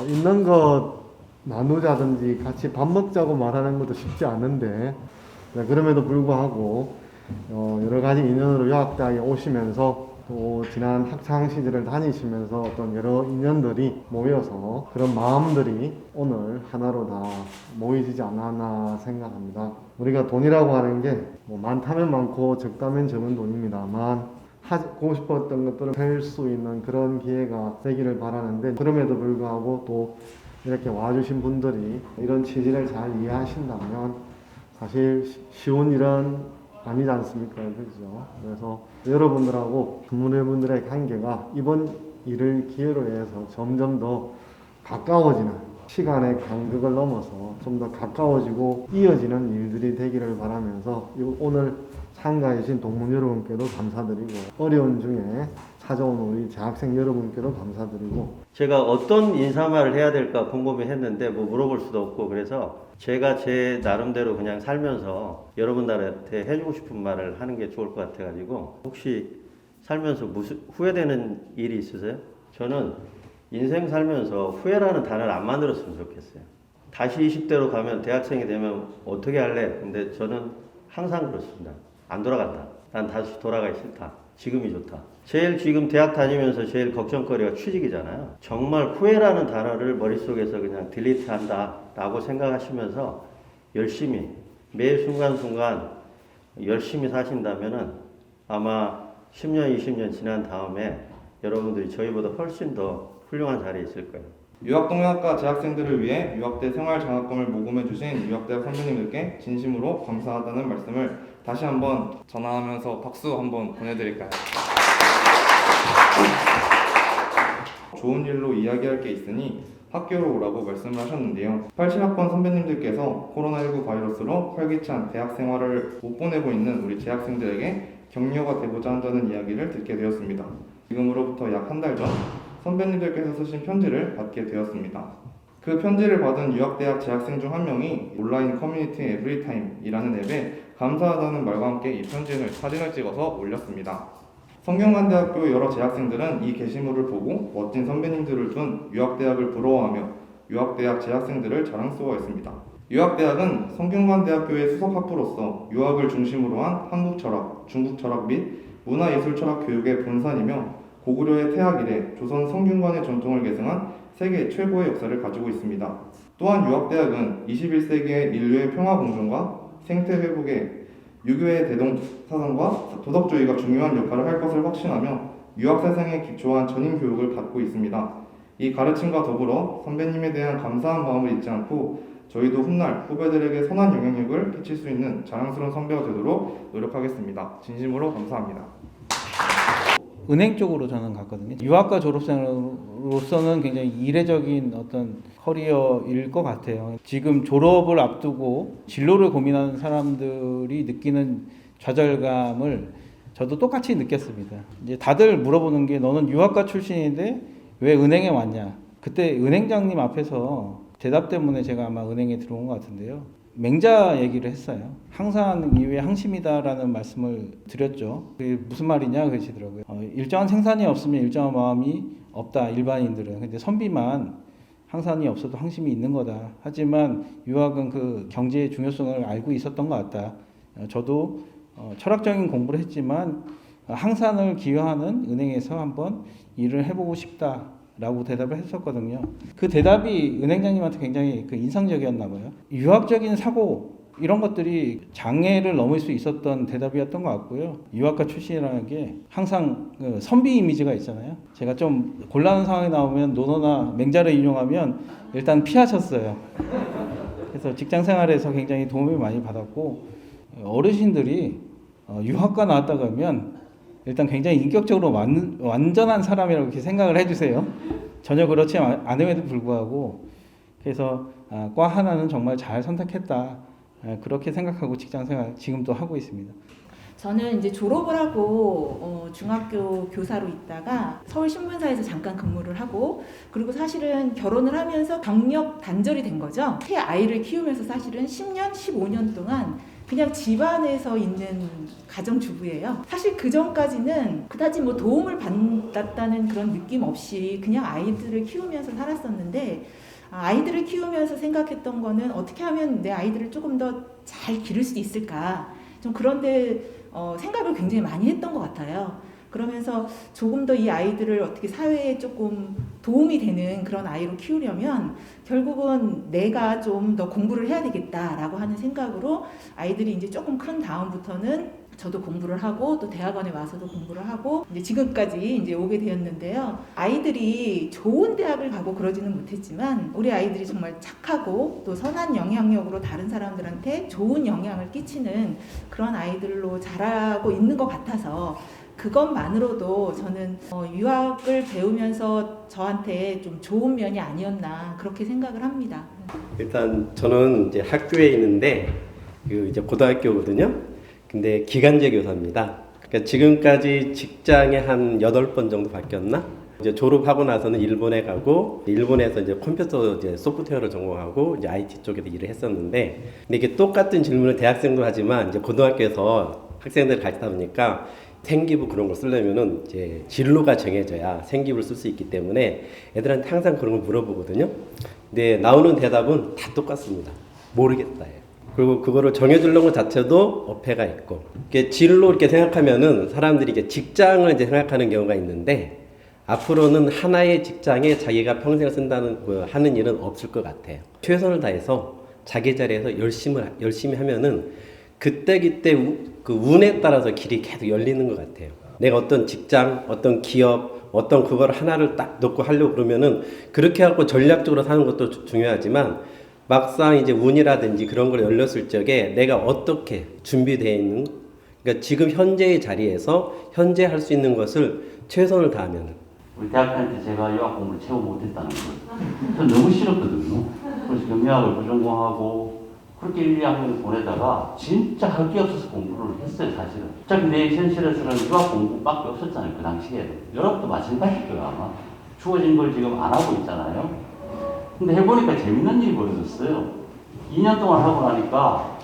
있는 것 나누자든지 같이 밥 먹자고 말하는 것도 쉽지 않은데, 네, 그럼에도 불구하고 여러 가지 인연으로 유학대학에 오시면서 또 지난 학창 시절을 다니시면서 어떤 여러 인연들이 모여서 그런 마음들이 오늘 하나로 다 모이지 않았나 생각합니다. 우리가 돈이라고 하는 게 뭐 많다면 많고 적다면 적은 돈입니다만 하고 싶었던 것들을 할 수 있는 그런 기회가 되기를 바라는데, 그럼에도 불구하고 또 이렇게 와주신 분들이 이런 취지를 잘 이해하신다면 사실 쉬운 일은 아니지 않습니까? 그렇죠? 그래서 여러분들하고 근무자분들의 관계가 이번 일을 기회로 해서 점점 더 가까워지는, 시간의 간격을 넘어서 좀 더 가까워지고 이어지는 일들이 되기를 바라면서 오늘 참가해주신 동문 여러분께도 감사드리고, 어려운 중에 찾아온 우리 재학생 여러분께도 감사드리고, 제가 어떤 인사말을 해야 될까 궁금해했는데 뭐 물어볼 수도 없고, 그래서 제가 제 나름대로 그냥 살면서 여러분들한테 해주고 싶은 말을 하는 게 좋을 것 같아가지고, 혹시 살면서 무슨 후회되는 일이 있으세요? 저는 인생 살면서 후회라는 단어를 안 만들었으면 좋겠어요. 다시 20대로 가면, 대학생이 되면 어떻게 할래? 근데 저는 항상 그렇습니다. 안 돌아간다. 난 다시 돌아가기 싫다. 지금이 좋다. 제일 지금 대학 다니면서 제일 걱정거리가 취직이잖아요. 정말 후회라는 단어를 머릿속에서 그냥 딜리트 한다 라고 생각하시면서 열심히 매 순간순간 열심히 사신다면은 아마 10년, 20년 지난 다음에 여러분들이 저희보다 훨씬 더 훌륭한 자리에 있을 거예요. 유학동양학과 재학생들을 위해 유학대 생활장학금을 모금해주신 유학대학 선배님들께 진심으로 감사하다는 말씀을 다시 한번 전하면서 박수 한번 보내드릴까요? 좋은 일로 이야기할 게 있으니 학교로 오라고 말씀을 하셨는데요. 87학번 선배님들께서 코로나19 바이러스로 활기찬 대학 생활을 못 보내고 있는 우리 재학생들에게 격려가 되고자 한다는 이야기를 듣게 되었습니다. 지금으로부터 약 한 달 전 선배님들께서 쓰신 편지를 받게 되었습니다. 그 편지를 받은 유학대학 재학생 중 한 명이 온라인 커뮤니티 에브리타임이라는 앱에 감사하다는 말과 함께 이 편지를 사진을 찍어서 올렸습니다. 성균관대학교 여러 재학생들은 이 게시물을 보고 멋진 선배님들을 둔 유학대학을 부러워하며 유학대학 재학생들을 자랑스러워했습니다. 유학대학은 성균관대학교의 수석학부로서 유학을 중심으로 한 한국철학, 중국철학 및 문화예술철학 교육의 본산이며 고구려의 태학 이래 조선 성균관의 전통을 계승한 세계 최고의 역사를 가지고 있습니다. 또한 유학대학은 21세기의 인류의 평화 공존과 생태 회복에 유교의 대동사상과 도덕주의가 중요한 역할을 할 것을 확신하며 유학사상에 기초한 전인 교육을 받고 있습니다. 이 가르침과 더불어 선배님에 대한 감사한 마음을 잊지 않고 저희도 훗날 후배들에게 선한 영향력을 끼칠 수 있는 자랑스러운 선배가 되도록 노력하겠습니다. 진심으로 감사합니다. 은행 쪽으로 저는 갔거든요. 유학과 졸업생으로서는 굉장히 이례적인 어떤 커리어일 것 같아요. 지금 졸업을 앞두고 진로를 고민하는 사람들이 느끼는 좌절감을 저도 똑같이 느꼈습니다. 이제 다들 물어보는 게, 너는 유학과 출신인데 왜 은행에 왔냐? 그때 은행장님 앞에서 대답 때문에 제가 아마 은행에 들어온 것 같은데요. 맹자 얘기를 했어요. 항상 이외에 항심이다라는 말씀을 드렸죠. 그게 무슨 말이냐 그러시더라고요. 일정한 생산이 없으면 일정한 마음이 없다, 일반인들은. 근데 선비만 항산이 없어도 항심이 있는 거다. 하지만 유학은 그 경제의 중요성을 알고 있었던 것 같다. 저도 철학적인 공부를 했지만 항산을 기여하는 은행에서 한번 일을 해보고 싶다 라고 대답을 했었거든요. 그 대답이 은행장님한테 굉장히 인상적이었나 봐요. 유학적인 사고 이런 것들이 장애를 넘을 수 있었던 대답이었던 것 같고요. 유학과 출신이라는 게 항상 선비 이미지가 있잖아요. 제가 좀 곤란한 상황이 나오면 논어나 맹자를 인용하면 일단 피하셨어요. 그래서 직장 생활에서 굉장히 도움을 많이 받았고, 어르신들이 유학과 나왔다 그러면 일단 굉장히 인격적으로 완전한 사람이라고 이렇게 생각을 해주세요. 전혀 그렇지 않음에도 불구하고. 그래서 과 하나는 정말 잘 선택했다, 그렇게 생각하고 직장생활 지금도 하고 있습니다. 저는 이제 졸업을 하고 중학교 교사로 있다가 서울신문사에서 잠깐 근무를 하고, 그리고 사실은 결혼을 하면서 경력 단절이 된 거죠. 새 아이를 키우면서 사실은 10년, 15년 동안 그냥 집안에서 있는 가정주부예요. 사실 그 전까지는 그다지 뭐 도움을 받았다는 그런 느낌 없이 그냥 아이들을 키우면서 살았었는데, 아이들을 키우면서 생각했던 거는 어떻게 하면 내 아이들을 조금 더 잘 기를 수 있을까, 좀 그런데 생각을 굉장히 많이 했던 것 같아요. 그러면서 조금 더 이 아이들을 어떻게 사회에 조금 도움이 되는 그런 아이로 키우려면 결국은 내가 좀 더 공부를 해야 되겠다라고 하는 생각으로 아이들이 이제 조금 큰 다음부터는 저도 공부를 하고 또 대학원에 와서도 공부를 하고 이제 지금까지 이제 오게 되었는데요. 아이들이 좋은 대학을 가고 그러지는 못했지만 우리 아이들이 정말 착하고 또 선한 영향력으로 다른 사람들한테 좋은 영향을 끼치는 그런 아이들로 자라고 있는 것 같아서 그것만으로도 저는 유학을 배우면서 저한테 좀 좋은 면이 아니었나 그렇게 생각을 합니다. 일단 저는 이제 학교에 있는데 그 이제 고등학교거든요. 근데 기간제 교사입니다. 그러니까 지금까지 직장에 한 8번 정도 바뀌었나? 이제 졸업하고 나서는 일본에 가고 일본에서 이제 컴퓨터 이제 소프트웨어를 전공하고 이제 IT 쪽에서 일을 했었는데, 근데 이게 똑같은 질문을 대학생도 하지만 이제 고등학교에서 학생들 가르치다 보니까 생기부 그런 걸 쓰려면은 이제 진로가 정해져야 생기부를 쓸 수 있기 때문에 애들한테 항상 그런 걸 물어보거든요. 근데 나오는 대답은 다 똑같습니다. 모르겠다예요. 그리고 그거를 정해주는 것 자체도 어폐가 있고, 이게 진로 이렇게 생각하면은 사람들이 이제 직장을 이제 생각하는 경우가 있는데, 앞으로는 하나의 직장에 자기가 평생을 쓴다는 하는 일은 없을 것 같아요. 최선을 다해서 자기 자리에서 열심히 하면은 그때 그 운에 따라서 길이 계속 열리는 것 같아요. 내가 어떤 직장, 어떤 기업, 어떤 그걸 하나를 딱 놓고 하려고 그러면은 그렇게 하고 전략적으로 사는 것도 중요하지만, 막상 이제 운이라든지 그런 걸 열렸을 적에 내가 어떻게 준비되어 있는, 그러니까 지금 현재의 자리에서 현재 할 수 있는 것을 최선을 다하면. 우리 대학교한테 제가 유학 공부를 채워 못했다는 걸 전 너무 싫었거든요. 그래서 경영학을 부전공하고 그렇게 1, 2학년을 보내다가 진짜 할 게 없어서 공부를 했어요, 사실은. 어차피 내 현실에서는 유학 공부밖에 없었잖아요, 그 당시에. 여러분도 마찬가지일 거예요, 아마. 주어진 걸 지금 안 하고 있잖아요. 근데 해보니까 재밌는 일이 벌어졌어요. 2년 동안 하고 나니까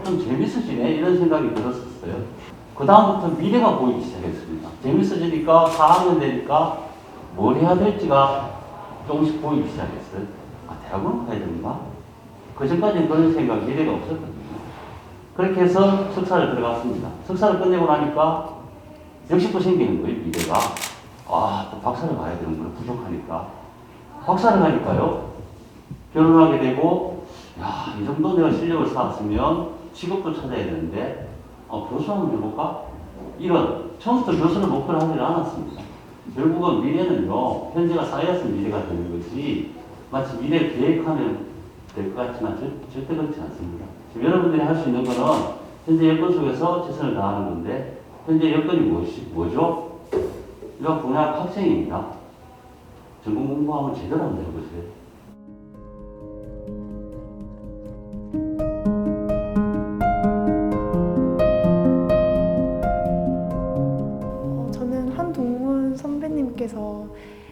좀 재밌어지네 이런 생각이 들었었어요. 그 다음부터 미래가 보이기 시작했습니다. 재밌어지니까 4학년 되니까 뭘 해야 될지가 조금씩 보이기 시작했어요. 대학원 가야 되는가? 그 전까지는 그런 생각, 미래가 없었거든요. 그렇게 해서 석사를 들어갔습니다. 석사를 끝내고 나니까 역시 또 생기는 거예요, 미래가. 또 박사를 가야 되는구나, 부족하니까. 박사를 가니까요, 결혼하게 되고, 이 정도 내가 실력을 쌓았으면 직업도 찾아야 되는데, 교수 한번 해볼까? 이런, 처음부터 교수를 목표로 하지 않았습니다. 결국은 미래는요, 현재가 쌓여서 미래가 되는 거지, 마치 미래를 계획하면 될 것 같지만 절대 그렇지 않습니다. 지금 여러분들이 할 수 있는 거는 현재 여건 속에서 최선을 다하는 건데, 현재 여건이 뭐죠? 이런 분야 학생입니다. 전공 공부하면 제대로 한번 해보세요. 저는 한동문 선배님께서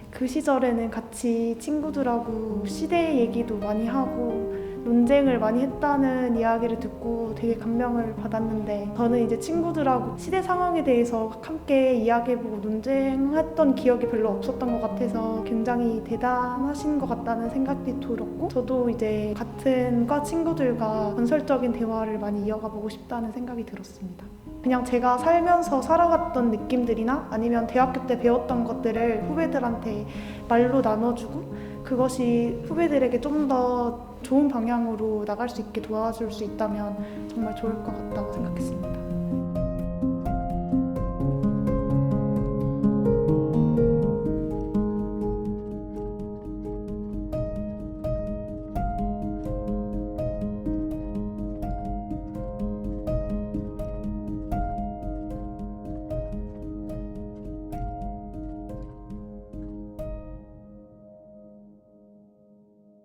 그 시절에는 같이 친구들하고 시대 얘기도 많이 하고 논쟁을 많이 했다는 이야기를 듣고 되게 감명을 받았는데, 저는 이제 친구들하고 시대 상황에 대해서 함께 이야기해보고 논쟁했던 기억이 별로 없었던 것 같아서 굉장히 대단하신 것 같다는 생각이 들었고, 저도 이제 같은 과 친구들과 건설적인 대화를 많이 이어가 보고 싶다는 생각이 들었습니다. 그냥 제가 살면서 살아갔던 느낌들이나 아니면 대학교 때 배웠던 것들을 후배들한테 말로 나눠주고, 그것이 후배들에게 좀 더 좋은 방향으로 나갈 수 있게 도와줄 수 있다면 정말 좋을 것 같다고 생각했습니다.